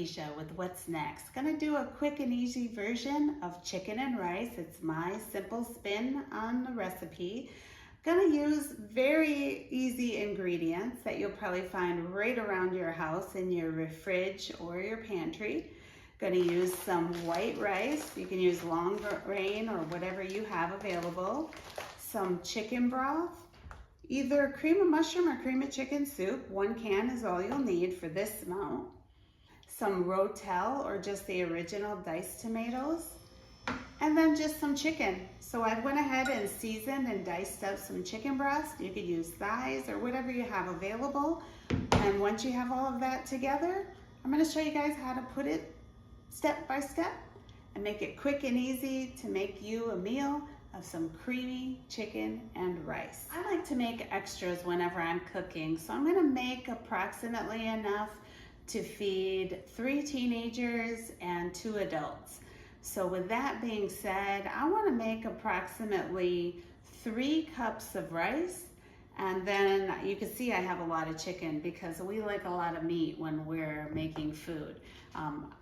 Lakysha with What's Next. Gonna do a quick and easy version of chicken and rice. It's my simple spin on the recipe. Gonna use very easy ingredients that you'll probably find right around your house in your fridge or your pantry. Gonna use some white rice. You can use long grain or whatever you have available. Some chicken broth. Either cream of mushroom or cream of chicken soup. 1 can is all you'll need for this amount. Some Rotel or just the original diced tomatoes. And then just some chicken. So I went ahead and seasoned and diced up some chicken breast. You could use thighs or whatever you have available. And once you have all of that together, I'm gonna show you guys how to put it step by step and make it quick and easy to make you a meal of some creamy chicken and rice. I like to make extras whenever I'm cooking, so I'm gonna make approximately enough to feed 3 teenagers and 2 adults. So with that being said, I wanna make approximately 3 cups of rice, and then you can see I have a lot of chicken because we like a lot of meat when we're making food.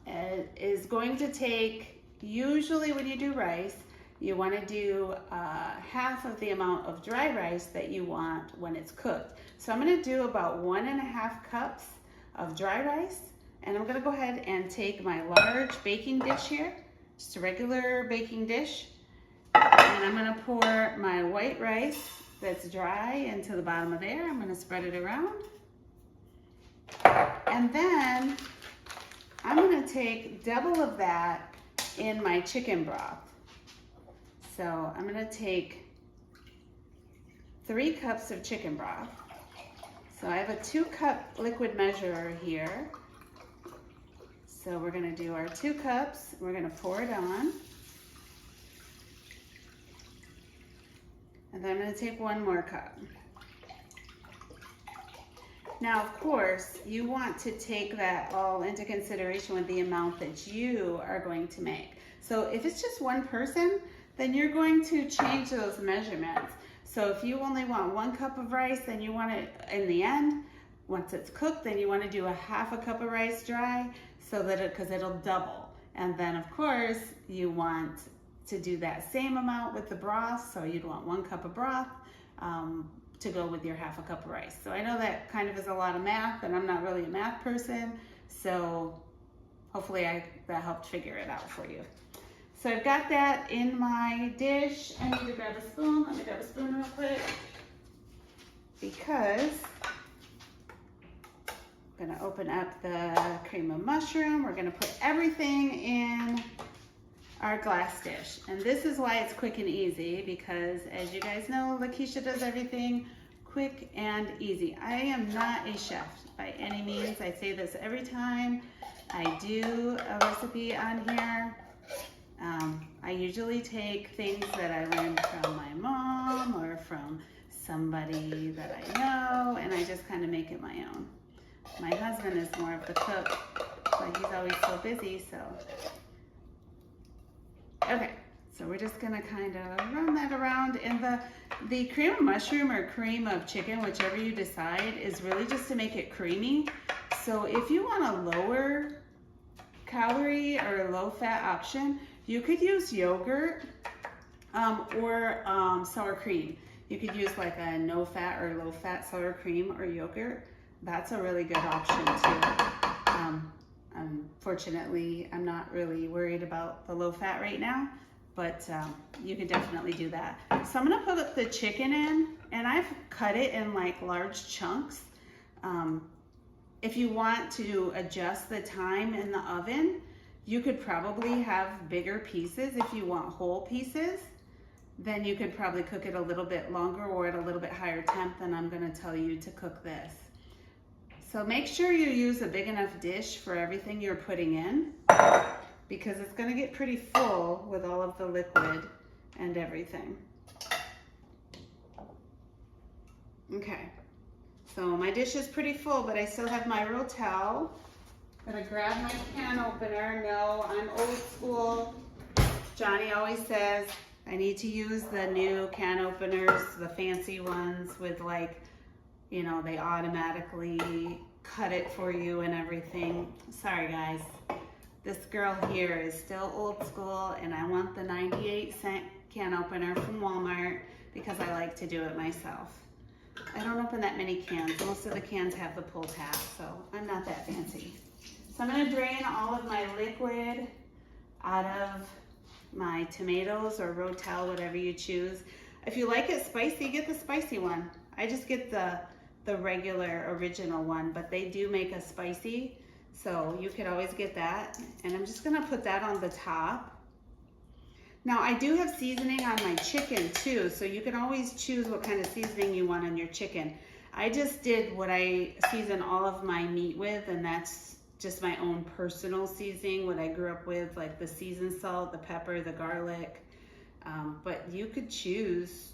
It is going to take, usually when you do rice, you want to do half of the amount of dry rice that you want when it's cooked. So I'm going to do about 1.5 cups of dry rice, and I'm going to go ahead and take my large baking dish here, just a regular baking dish, and I'm going to pour my white rice that's dry into the bottom of there. I'm going to spread it around, and then I'm going to take double of that in my chicken broth. So I'm gonna take 3 cups of chicken broth. So I have a 2-cup liquid measurer here. So we're gonna do our 2 cups. We're gonna pour it on. And then I'm gonna take 1 more cup. Now, of course, you want to take that all into consideration with the amount that you are going to make. So if it's just 1 person, then you're going to change those measurements. So if you only want 1 cup of rice, then you want it in the end, once it's cooked, then you want to do a half a cup of rice dry so that because it'll double. And then of course, you want to do that same amount with the broth. So you'd want 1 cup of broth to go with your half a cup of rice. So I know that kind of is a lot of math, and I'm not really a math person. So hopefully that helped figure it out for you. So I've got that in my dish. I need to grab a spoon. Let me grab a spoon real quick because I'm gonna open up the cream of mushroom. We're gonna put everything in our glass dish. And this is why it's quick and easy, because as you guys know, Lakysha does everything quick and easy. I am not a chef by any means. I say this every time I do a recipe on here. I usually take things that I learned from my mom or from somebody that I know, and I just kind of make it my own. My husband is more of the cook, but he's always so busy, so. Okay, so we're just gonna kind of run that around, and the cream of mushroom or cream of chicken, whichever you decide, is really just to make it creamy. So if you want a lower calorie or low fat option, you could use yogurt or sour cream. You could use like a no fat or low fat sour cream or yogurt. That's a really good option too. Unfortunately, I'm not really worried about the low fat right now, but you can definitely do that. So I'm gonna put the chicken in, and I've cut it in like large chunks. If you want to adjust the time in the oven, you could probably have bigger pieces. If you want whole pieces, then you could probably cook it a little bit longer or at a little bit higher temp than I'm gonna tell you to cook this. So make sure you use a big enough dish for everything you're putting in, because it's gonna get pretty full with all of the liquid and everything. Okay, so my dish is pretty full, but I still have my Rotel. Gonna grab my can opener. No, I'm old school. Johnny always says I need to use the new can openers, the fancy ones with like, you know, they automatically cut it for you and everything. Sorry guys, this girl here is still old school, and I want the 98-cent can opener from Walmart because I like to do it myself. I don't open that many cans. Most of the cans have the pull tab, so I'm not that fancy. So I'm gonna drain all of my liquid out of my tomatoes or Rotel, whatever you choose. If you like it spicy, get the spicy one. I just get the regular original one, but they do make a spicy, so you could always get that. And I'm just gonna put that on the top. Now I do have seasoning on my chicken too, so you can always choose what kind of seasoning you want on your chicken. I just did what I season all of my meat with, and that's just my own personal seasoning, what I grew up with, like the seasoned salt, the pepper, the garlic. But you could choose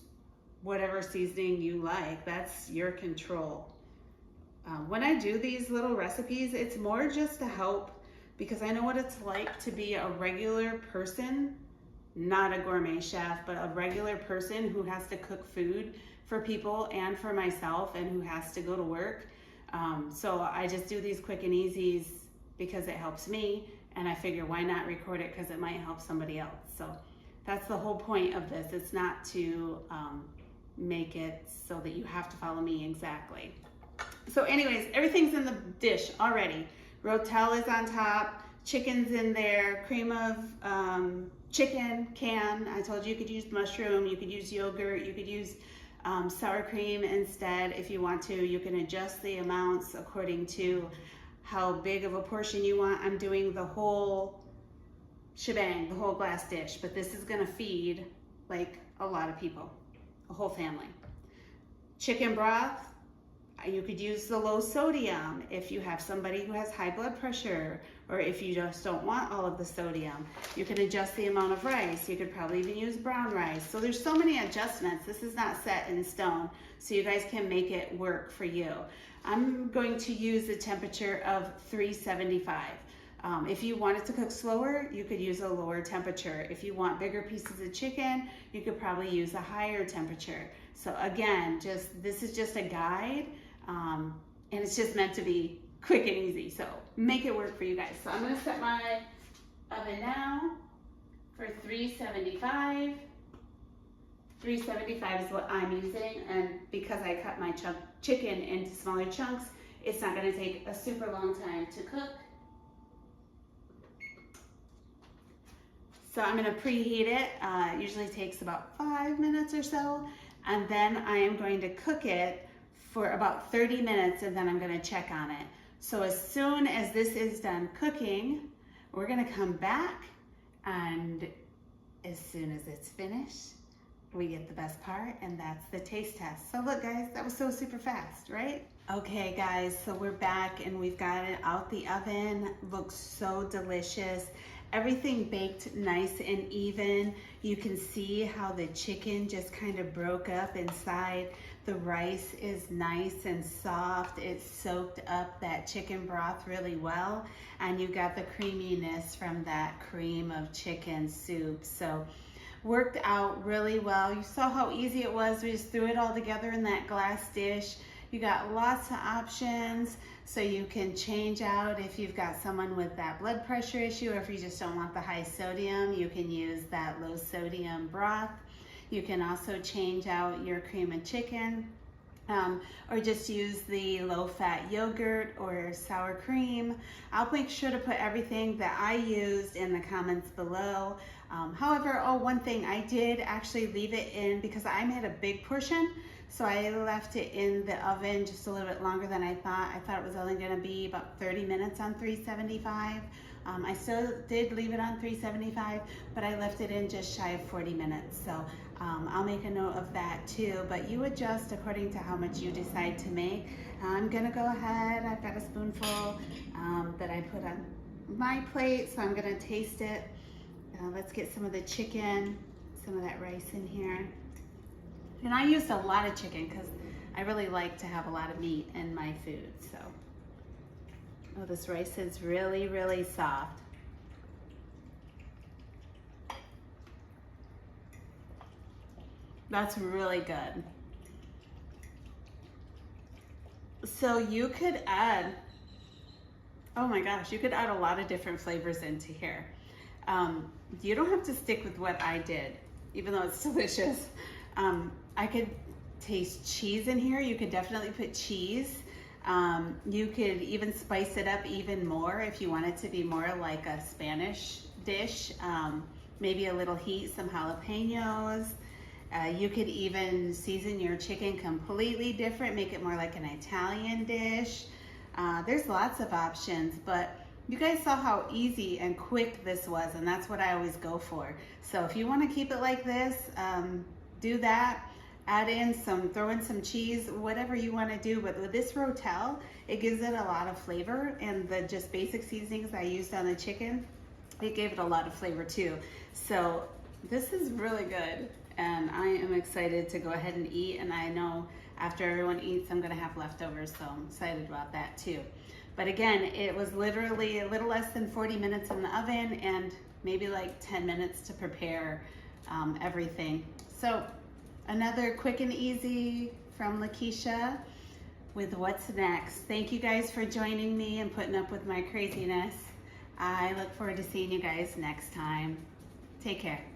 whatever seasoning you like. That's your control. When I do these little recipes, it's more just to help, because I know what it's like to be a regular person, not a gourmet chef, but a regular person who has to cook food for people and for myself, and who has to go to work. So I just do these quick and easies because it helps me, and I figure why not record it, because it might help somebody else. So that's the whole point of this. It's not to make it so that you have to follow me exactly. So anyways, everything's in the dish already. Rotel is on top, chicken's in there, cream of chicken can. I told you could use mushroom, you could use yogurt, you could use sour cream instead if you want to. You can adjust the amounts according to how big of a portion you want. I'm doing the whole shebang, the whole glass dish, but this is gonna feed like a lot of people, a whole family. Chicken broth, you could use the low sodium if you have somebody who has high blood pressure, or if you just don't want all of the sodium. You can adjust the amount of rice. You could probably even use brown rice. So there's so many adjustments. This is not set in stone, so you guys can make it work for you. I'm going to use a temperature of 375. If you wanted to cook slower, you could use a lower temperature. If you want bigger pieces of chicken, you could probably use a higher temperature. So again, this is just a guide, and it's just meant to be quick and easy. So make it work for you guys. So I'm gonna set my oven now for 375. 375 is what I'm using, and because I cut my chicken into smaller chunks, it's not gonna take a super long time to cook. So I'm gonna preheat it. It usually takes about 5 minutes or so, and then I am going to cook it for about 30 minutes, and then I'm gonna check on it. So as soon as this is done cooking, we're gonna come back, and as soon as it's finished, we get the best part, and that's the taste test. So look guys, that was so super fast, right? Okay guys, so we're back and we've got it out the oven. Looks so delicious. Everything baked nice and even. You can see how the chicken just kind of broke up inside. The rice is nice and soft. It soaked up that chicken broth really well, and you got the creaminess from that cream of chicken soup. So worked out really well. You saw how easy it was. We just threw it all together in that glass dish. You got lots of options, so you can change out if you've got someone with that blood pressure issue, or if you just don't want the high sodium, you can use that low sodium broth. You can also change out your cream of chicken, or just use the low fat yogurt or sour cream. I'll make sure to put everything that I used in the comments below. However, one thing, I did actually leave it in because I made a big portion, so I left it in the oven just a little bit longer than I thought. I thought it was only gonna be about 30 minutes on 375. I still did leave it on 375, but I left it in just shy of 40 minutes. So I'll make a note of that too, but you adjust according to how much you decide to make. I'm gonna go ahead, I've got a spoonful that I put on my plate, so I'm gonna taste it. Let's get some of the chicken, some of that rice in here. And I used a lot of chicken because I really like to have a lot of meat in my food. So, oh, this rice is really, really soft. That's really good. So you could add, oh my gosh, you could add a lot of different flavors into here. You don't have to stick with what I did, even though it's delicious. I could taste cheese in here. You could definitely put cheese. You could even spice it up even more if you want it to be more like a Spanish dish. Maybe a little heat, some jalapenos. You could even season your chicken completely different, make it more like an Italian dish. There's lots of options, but you guys saw how easy and quick this was, and that's what I always go for. So if you want to keep it like this, do that. Add in throw in some cheese, whatever you want to do. But with this Rotel, it gives it a lot of flavor, and the just basic seasonings I used on the chicken, it gave it a lot of flavor too. So this is really good, and I am excited to go ahead and eat. And I know after everyone eats, I'm gonna have leftovers, so I'm excited about that too. But again, it was literally a little less than 40 minutes in the oven and maybe like 10 minutes to prepare everything. So another quick and easy from Lakysha with what's next. Thank you guys for joining me and putting up with my craziness. I look forward to seeing you guys next time. Take care.